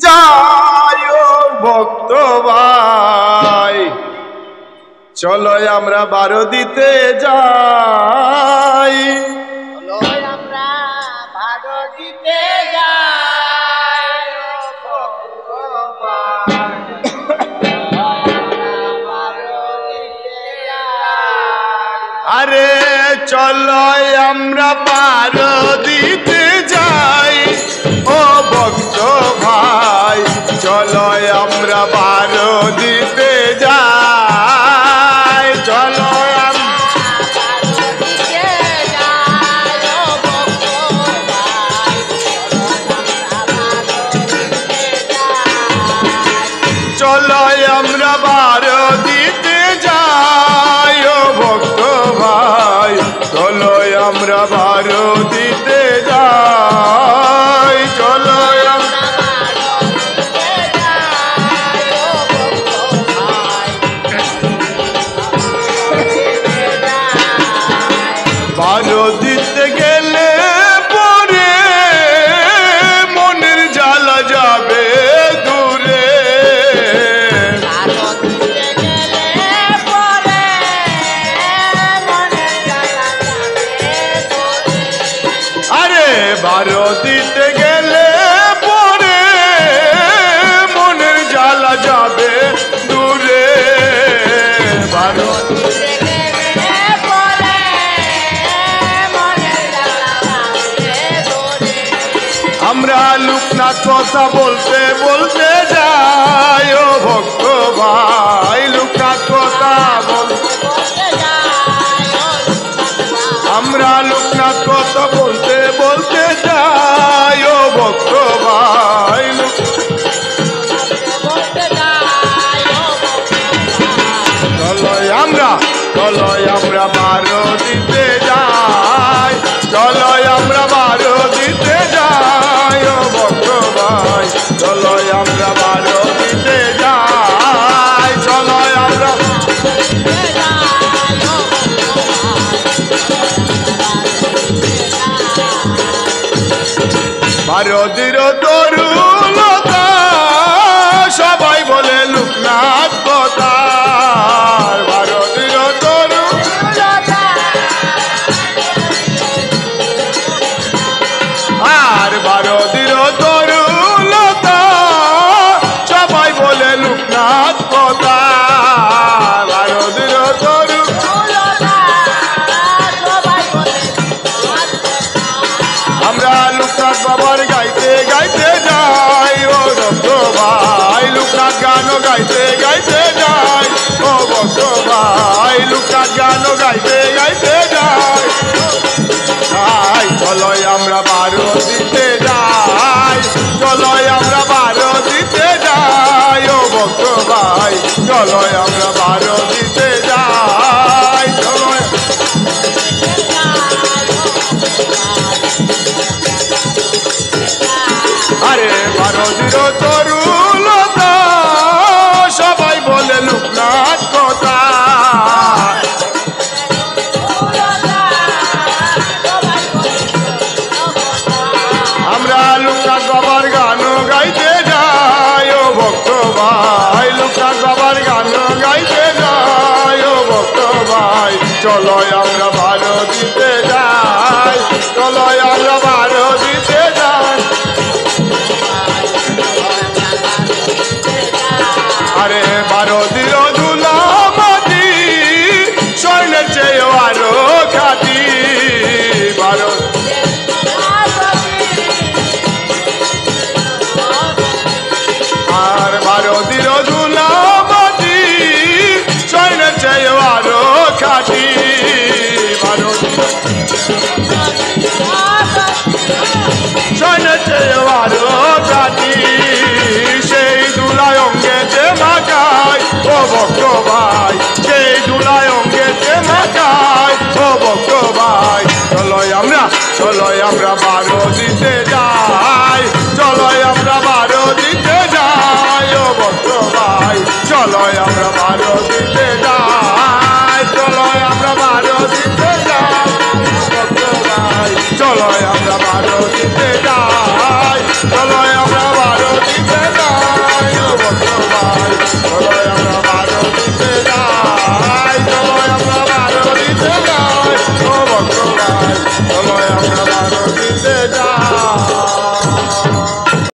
যাই ও ভক্ত ভাই, চলো আমরা 12 দিতে যাই। আমরা 12 দিতে যাই ও ভক্ত ভাই, 12 দিতে যাই। আরে চলো আমরা 12 দিতে যাই ও ভক্ত ভাই, চলো আমরা 12 দিতে যাই। চলো চলো আমরা 12 দিতে যাই ও ভক্ত ভাই, চলো আমরা 12 দিতে যাই। চলো আমরা 12 দিতে গেলে পরে মনের জ্বালা যাবে দূরে। আরে 12 দিতে গেলে পরে মনের জ্বালা যাবে দূরে। 12 আমরা লোকনাথ কথা বলতে বলতে যাই ও ভক্ত ভাই, লোকনাথ কথা বলতে আমরা লোকনাথ কথা বলতে বলতে যাই ও ভক্ত ভাই। চলো আমরা 12 দিতে যাই, চলো আমরা 12 দিতে যাই ও ভক্ত ভাই, চলো আমরা 12 দিতে যাই। চলো আমরা 12 দির তরুলতা, সবাই বলে লোকনাথ কথা। 12 দির তরুলতা আর 12 দির তরুলতা, সবাই বলে লোকনাথ কথা। 12 দির তরুলতা আমরা লোকনাথ বাবার গাইতে গাইতে যাই ও ভক্ত ভাই, লোকনাথ গান গাইতে গাইতে যাই ও ভক্ত ভাই, লোকনাথ গান গাইতে গাইতে যাই। চলো আমরা 12 দিতে যাই, চলো আমরা 12 দিতে যাই ও ভক্ত ভাই, চলো আমরা 12 দিতে যাই। চলো আরে 12 দির তরুলতা, সবাই বলে লোকনাথ কথা। আমরা লোকনাথ বাবার গান গাইতে যাই ও ভক্ত ভাই, লোকনাথ বাবার গান গাইতে যাই ও ভক্ত ভাই, চলো আমরা 12 দিতে যাই, চলো আমরা 12 দিতে যাই। আরে 12 দির ধুলা মাটি, স্বর্ণের চেয়েও আরো খাঁটি। 12 আর 12 দির ধুলা মাটি, স্বর্ণের চেয়েও আরো খাঁটি। 12 স্বর্ণের চেয়েও আরো খাঁটি, সেই দুলায় অঙ্গে যে মাখায় ও ভক্ত ভাই, সেই দুলায় অঙ্গে যে মাখায় ও ভক্ত ভাই। চলো আমরা 12 দিতে যাই, চলো আমরা 12 দিতে যাই ও ভক্ত ভাই, চলো আমরা 12 দিতে যাই, চলো আমরা 12 দিতে যাই ভক্ত দিতে যাই